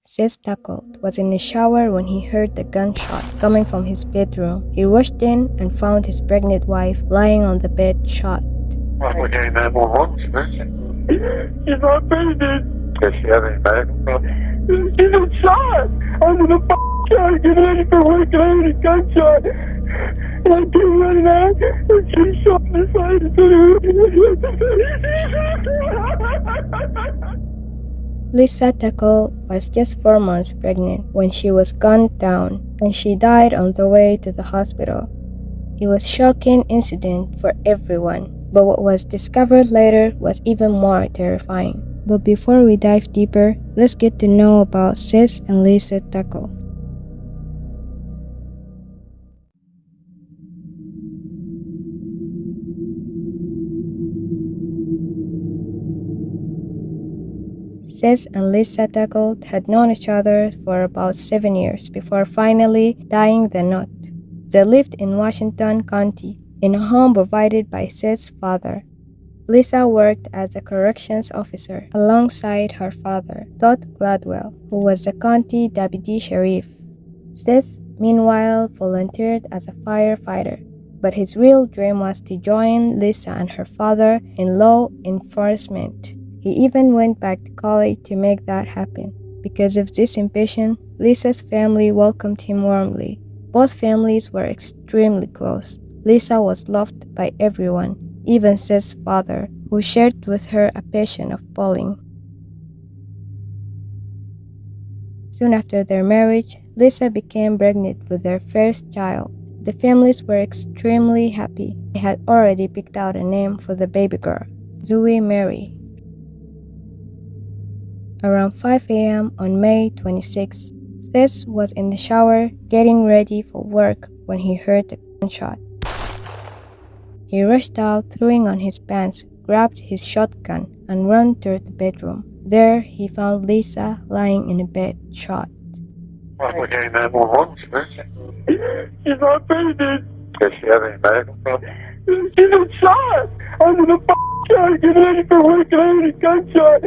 Sis Techel was in the shower when he heard the gunshot coming from his bedroom. He rushed in and found his pregnant wife lying on the bed shot. We're getting 911. She's not pregnant. Does she have any medical problems? She's been shot. I'm in a shower getting ready for work and I heard a gunshot. And I came running out and she shot in the side of the Lisa Techel was just 4 months pregnant when she was gunned down and she died on the way to the hospital. It was a shocking incident for everyone, but what was discovered later was even more terrifying. But before we dive deeper, let's get to know about Sis and Lisa Techel. Sis and Lisa Techel had known each other for about 7 years before finally tying the knot. They lived in Washington County in a home provided by Sis' father. Lisa worked as a corrections officer alongside her father, Todd Gladwell, who was the county deputy sheriff. Sis, meanwhile, volunteered as a firefighter, but his real dream was to join Lisa and her father in law enforcement. He even went back to college to make that happen. Because of this ambition, Lisa's family welcomed him warmly. Both families were extremely close. Lisa was loved by everyone, even Sis' father, who shared with her a passion of bowling. Soon after their marriage, Lisa became pregnant with their first child. The families were extremely happy. They had already picked out a name for the baby girl, Zoe Mary. Around 5 a.m. on May 26, Sis was in the shower getting ready for work when he heard the gunshot. He rushed out, throwing on his pants, grabbed his shotgun, and ran to the bedroom. There, he found Lisa lying in a bed, shot. We're getting 911. She's not pregnant. Does she have any medical problems? She's been shot. I'm in a shower getting ready for work and I heard a gunshot.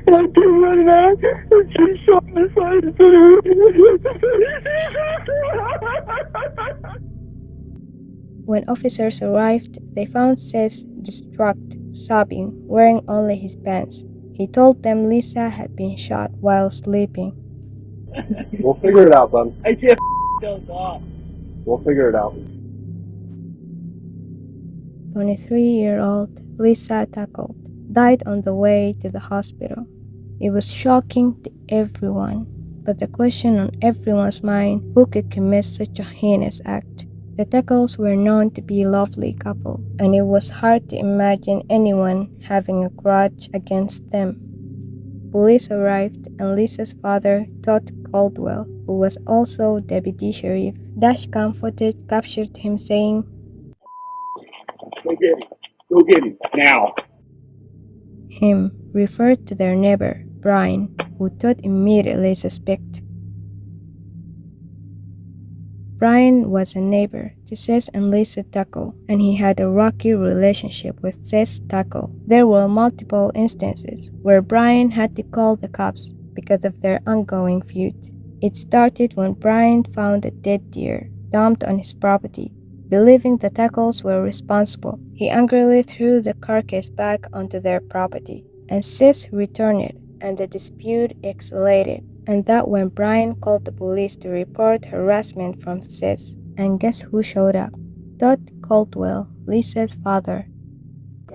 And I came running out and she shot in the side of the When officers arrived, they found Sis distraught, sobbing, wearing only his pants. He told them Lisa had been shot while sleeping. We'll figure it out, bud. I just goes off. We'll figure it out. 23-year-old Lisa Techel died on the way to the hospital. It was shocking to everyone, but the question on everyone's mind, who could commit such a heinous act? The Techels were known to be a lovely couple, and it was hard to imagine anyone having a grudge against them. Police arrived, and Lisa's father, Todd Caldwell, who was also deputy sheriff, dashcam footage captured him saying, Go get him. Go get him. Now. Him referred to their neighbor, Brian, who Todd immediately suspected. Brian was a neighbor to Sis and Lisa Techel, and he had a rocky relationship with Sis Techel. There were multiple instances where Brian had to call the cops because of their ongoing feud. It started when Brian found a dead deer dumped on his property. Believing the Techels were responsible, he angrily threw the carcass back onto their property, and Sis returned it, and the dispute escalated. And that when Brian called the police to report harassment from Sis. And guess who showed up? Todd Caldwell, Lisa's father.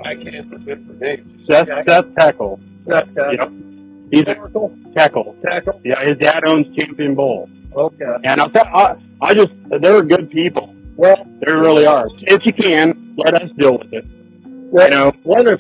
I can't forget the name. Seth Techel. Seth Techel. Yep. He's a Techel. Techel? Yeah, his dad owns Champion Bowl. Okay. And they're good people. Well, They really are. If you can, let us deal with it. well, You know, what if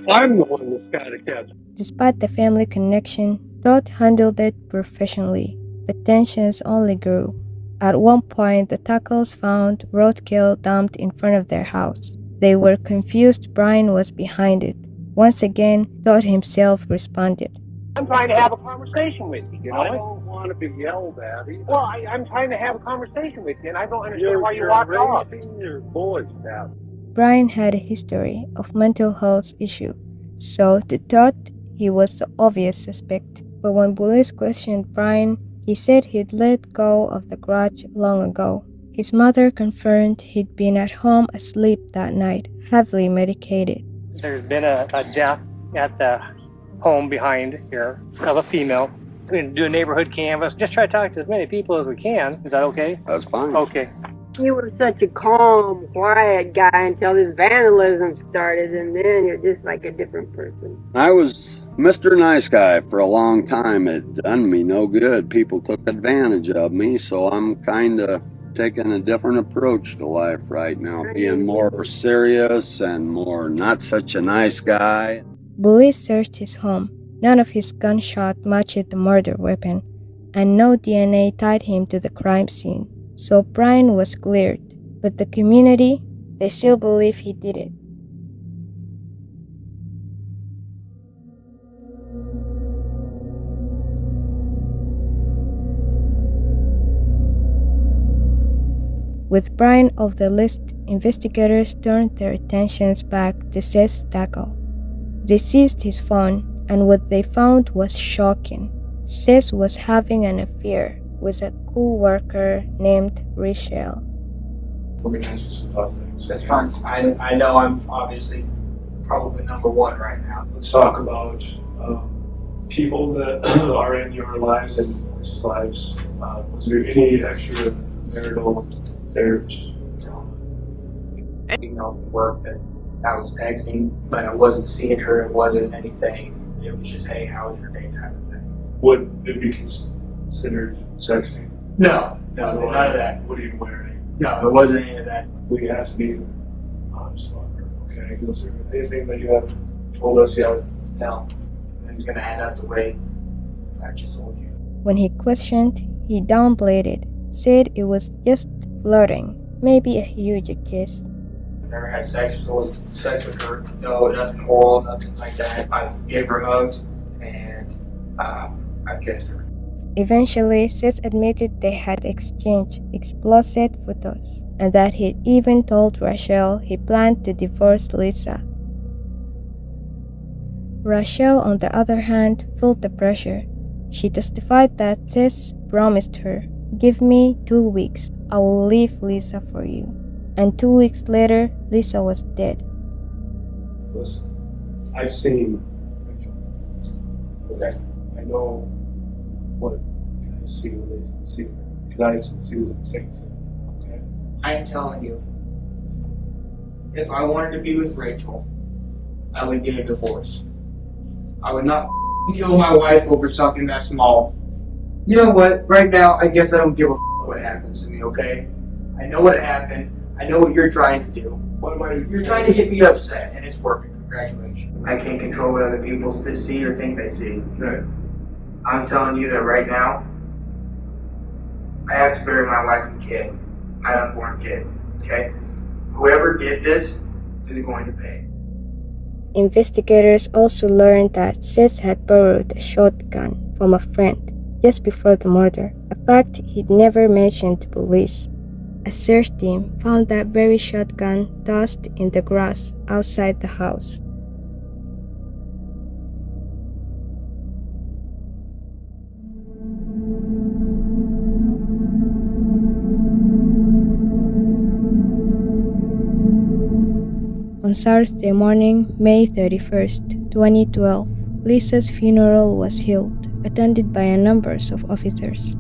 I'm the one that's got to catch? Despite the family connection, Todd handled it professionally, but tensions only grew. At one point, the Techels found roadkill dumped in front of their house. They were confused Brian was behind it. Once again, Todd himself responded. I'm trying to have a conversation with you, you know? I don't want to be yelled at. Well, I'm trying to have a conversation with you, and I don't understand why you walked off. Your boys now. Brian had a history of mental health issues, so to Todd, he was the obvious suspect. But when police questioned Brian, he said he'd let go of the grudge long ago. His mother confirmed he'd been at home asleep that night, heavily medicated. There's been a death at the home behind here of a female. We're going to do a neighborhood canvas. Just try to talk to as many people as we can. Is that okay? That's fine. Okay. He was such a calm, quiet guy until his vandalism started, and then you're just like a different person. I was Mr. Nice Guy for a long time. It done me no good. People took advantage of me, so I'm kind of taking a different approach to life right now, being more serious and more not such a nice guy. Police searched his home. None of his gunshot matched the murder weapon, and no DNA tied him to the crime scene. So Brian was cleared, but the community, they still believe he did it. With Brian off the list, investigators turned their attentions back to lled Techel. They seized his phone, and what they found was shocking. lled was having an affair with a co-worker named Rachel. Let me ask you some tough things. That's fine. I know I'm obviously probably number one right now. Let's talk about people that are in your lives and his lives. Was there any extramarital affairs? You know, work that I was texting, but I wasn't seeing her. It wasn't anything. It was just, hey, how was your day type of thing. Would it be considered sexting? No, none of that. What are you wearing? No, it wasn't any of that. We have to be honest about her, okay? Was there anything that you haven't told us yet? No, it's gonna end up the way I just told you. When he questioned, he downplayed it, said it was just flirting, maybe a huge kiss. Never had sex with her. No, nothing oral, nothing like that. I gave her hugs and I kissed her. Eventually, lled admitted they had exchanged explicit photos, and that he'd even told Rachel he planned to divorce Lisa. Rachel, on the other hand, felt the pressure. She testified that lled promised her, "Give me 2 weeks, I will leave Lisa for you." And 2 weeks later, Lisa was dead. Listen, I've seen Rachel. Okay, I know what can I see what they see. Can I see the thing? Okay. I'm telling you, if I wanted to be with Rachel, I would get a divorce. I would not kill my wife over something that small. You know what? Right now, I guess I don't give a what happens to me, okay? I know what happened. I know what you're trying to do. What am I? You're trying to get me upset, and it's working. Congratulations. I can't control what other people see or think they see. Okay. I'm telling you that right now, I have to bury my wife and kid, my unborn kid, okay? Whoever did this is going to pay. Investigators also learned that lled had borrowed a shotgun from a friend just before the murder, a fact he'd never mentioned to police. A search team found that very shotgun tossed in the grass outside the house. On Saturday morning, May 31st, 2012, Lisa's funeral was held, attended by a number of officers.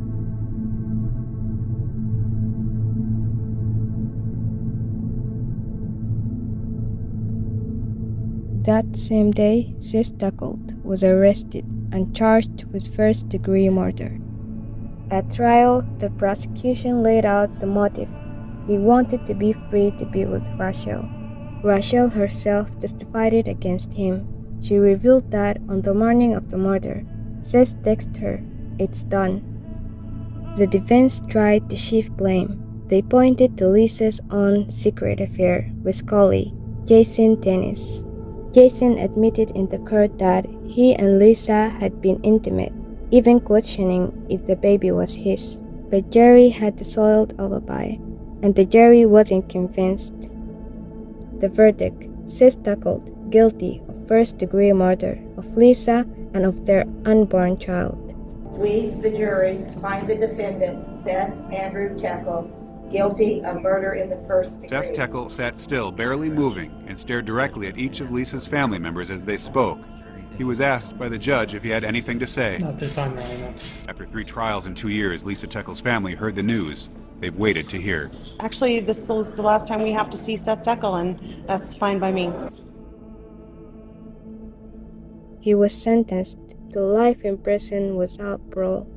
That same day, lled Techel was arrested and charged with first-degree murder. At trial, the prosecution laid out the motive. He wanted to be free to be with Rachel. Rachel herself testified against him. She revealed that on the morning of the murder, lled texted her, "It's done." The defense tried to shift blame. They pointed to Lisa's own secret affair with colleague, Jason Dennis. Jason admitted in the court that he and Lisa had been intimate, even questioning if the baby was his. But Jerry had the soiled alibi, and the jury wasn't convinced. The verdict: lled Techel guilty of first-degree murder of Lisa and of their unborn child. We, the jury, find the defendant, Seth Andrew Techel, guilty of murder in the first degree. Seth Techel sat still, barely moving, and stared directly at each of Lisa's family members as they spoke. He was asked by the judge if he had anything to say. Not this time, Ronnie, no. After 3 trials in 2 years, Lisa Techel's family heard the news. They've waited to hear. Actually, this is the last time we have to see Seth Techel, and that's fine by me. He was sentenced to life in prison without parole.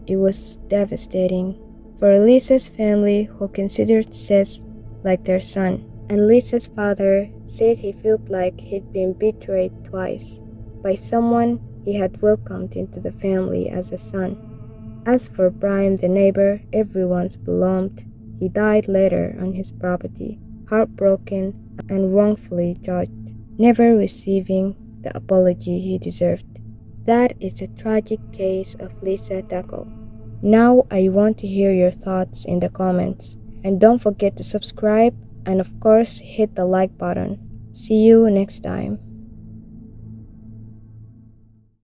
It was devastating for Lisa's family, who considered Seth like their son. And Lisa's father said he felt like he'd been betrayed twice by someone he had welcomed into the family as a son. As for Brian, the neighbor, everyone's beloved, he died later on his property, heartbroken and wrongfully judged, never receiving the apology he deserved. That is the tragic case of Lisa Techel. Now I want to hear your thoughts in the comments. And don't forget to subscribe and of course hit the like button. See you next time.